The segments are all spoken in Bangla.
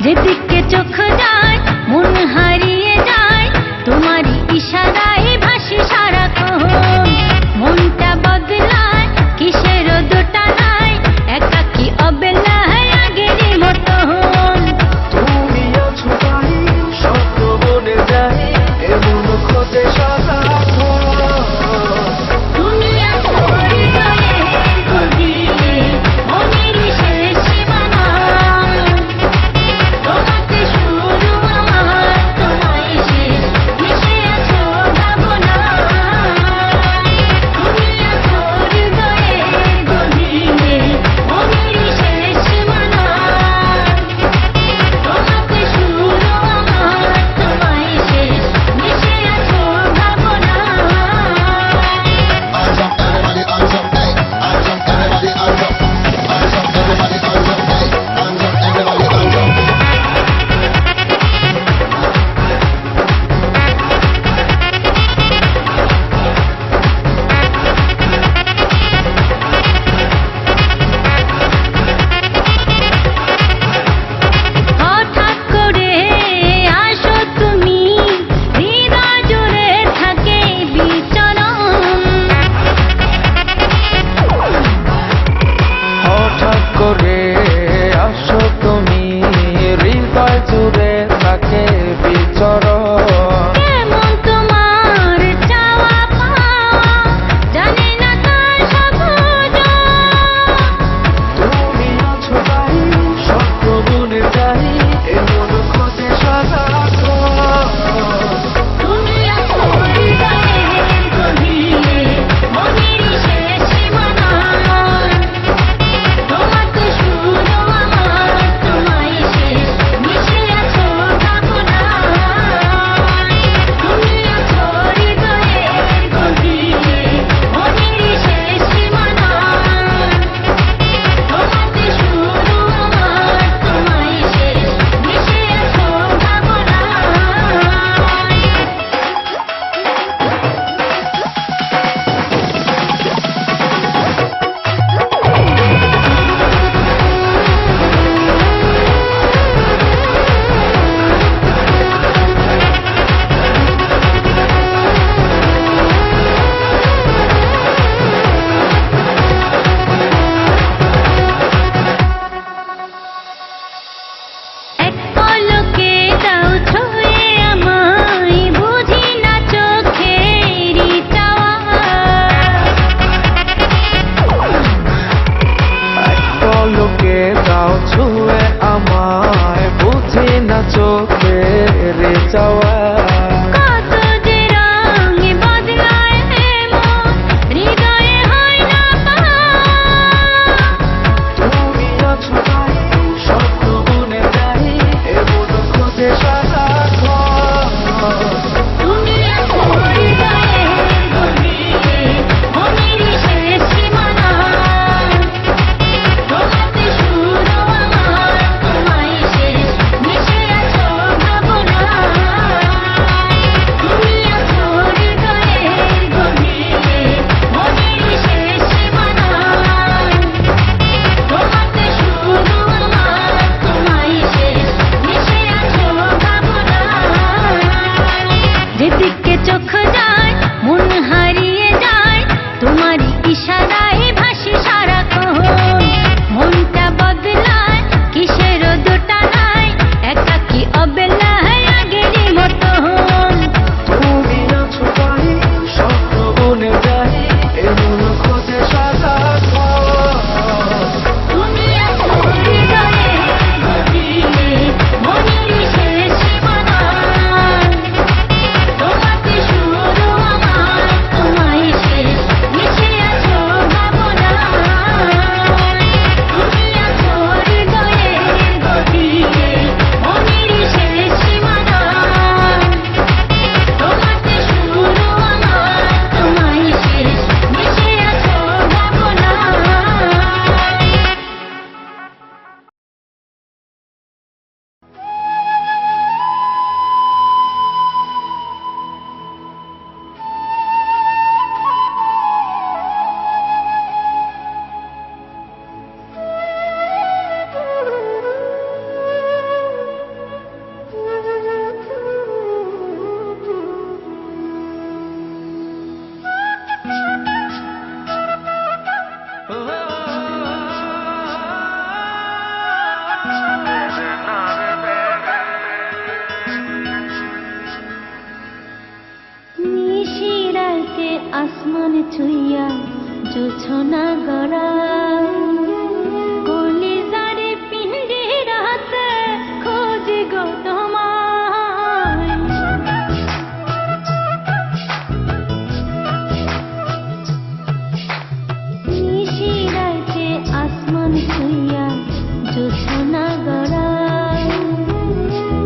যেদিকে চোখ যায় মন হারিয়ে যায়, তোমারই ইশারায় ভাসি সারাক্ষণ। মনটা বদলায় কিসের দোটানায়, একাকী অবেলায় আগেরই মতন। তুমি আছো তাই স্বপ্ন বনে যায়, এমন খোঁজে সারাক্ষণ। তুমি আছো হৃদয়ের গভীরে, মনের শেষ সীমানায়। তোমাকে শুরু আমার, তোমায় শেষ, মিশে আছো ভাবনায়। তুমি আছো হৃদয়ের গভীরে, মনের শেষ সীমানায়। তোমাকে শুরু আমার, তোমায় শেষ, মিশে আছো ভাবনায়। হঠাৎ করে আসো তুমি, হৃদয় জুড়ে থাকে বিচরণ। হঠাৎ করে আসো তুমি, হৃদয় জুড়ে থাকে বিচরণ। কেমন তোমার চাওয়া পাওয়া, জানি না তার সবুজ। তুমি আছো তাই স্বপ্ন বনে যায়, এমন খোঁজে সারাক্ষণ। তুমি আছো হৃদয়ের গভীরে, মনের শেষ সীমানায়। তোমাকে শুরু আমার, তোমায় শেষ, মিশে আছো ভাবনায়। তুমি আছো হৃদয়ের গভীরে, মনের শেষ সীমানায়। তোমাকে শুরু আমার, তোমায় শেষ, মিশে আছো এক পলকে দাও ছুঁয়ে আমায়, বুঝি না চোখেরই চাওয়া। পলকে দাও ছুঁয়ে আমায়, বুঝি না চোখের চাওয়া। কত যে রঙে বদলায় মন, হৃদয়ে হয় না পাওয়া। তুমি আছো তাই স্বপ্ন বনে যায়, এমন খোঁজে সারাক্ষণ। তুমি আছো হৃদয়ের গভীরে, মনের শেষ সীমানায়। তোমাকে শুরু আমার, তোমায় শেষ, মিশে আছো ভাবনায়। ছুঁইয়া জোছনা গড়ায় কলিজারে পিঞ্জিরাতে খোঁজি গো তোমায় নিশিরাতে আসমান ছুঁইয়া জোছনা গড়ায়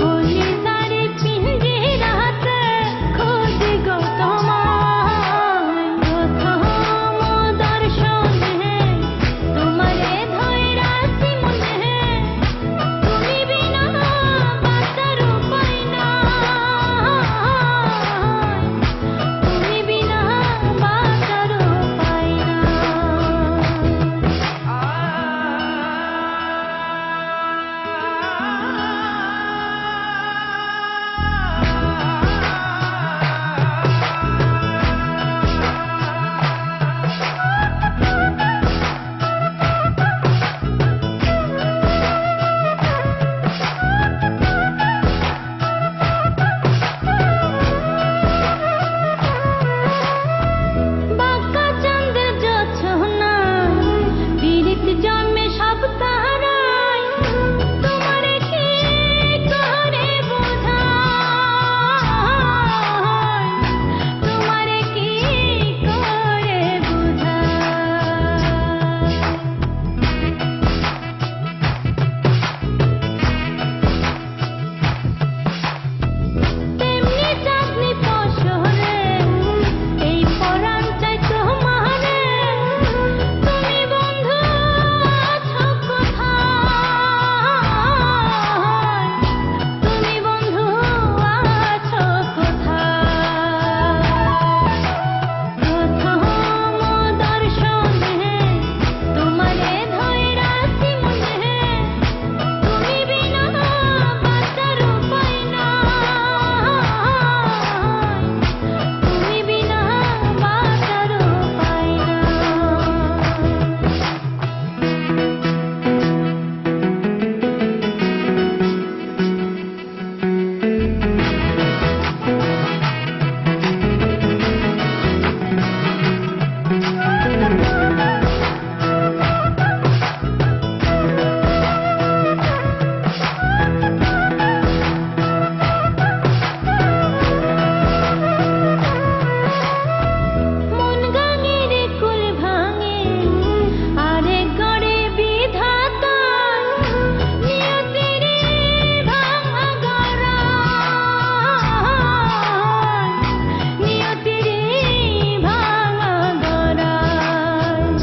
কলিজারে পিঞ্জিরাতে খোঁজি গো তোমায় প্রথম দর্শনে তোমারে ধইরাছি মনে তুমি বিনা বাঁচার উপায় নাই তুমি বিনা বাঁচার উপায় বাঁকা চাঁদের জোছনায় পীড়িত জন্মে সব তারায় তোমারে কি করে বোঝাই তোমারে কি করে তেমনি চাঁদনি পশরে এই পরাণ চাই তোমারে তুমি বন্ধু আছো কোথায় তুমি বন্ধু আছো কোথায় প্রথম দর্শনে তোমারে ধইরাছি মনে তুমি বিনা বাঁচার উপায় নাই তুমি বিনা বাঁচার উপায় মন গাঙের কুল ভাঙে আরে গড়ে বিধাতা নিয়তির ভাঙা গড়ায় নিয়তির ভাঙা গড়ায়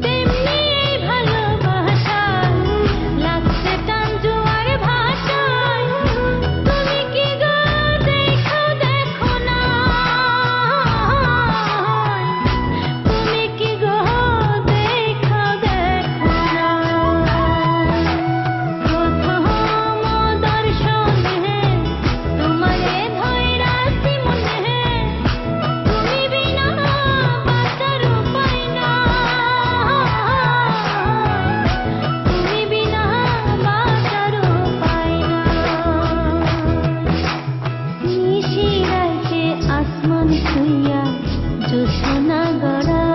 তেমনি এই ভালোবাসায় লাগছে টান জোয়ার ভাষায় তুমি কি গো দেখো না তুমি কি গো দেখো না প্রথম দর্শনে তোমারে ধইরাছি মনে তুমি বিনা বাঁচার উপায় নাই তুমি বিনা বাঁচার উপায় নাই নিশিরাতে আসমান ছুঁইয়া জোছনা গড়ায়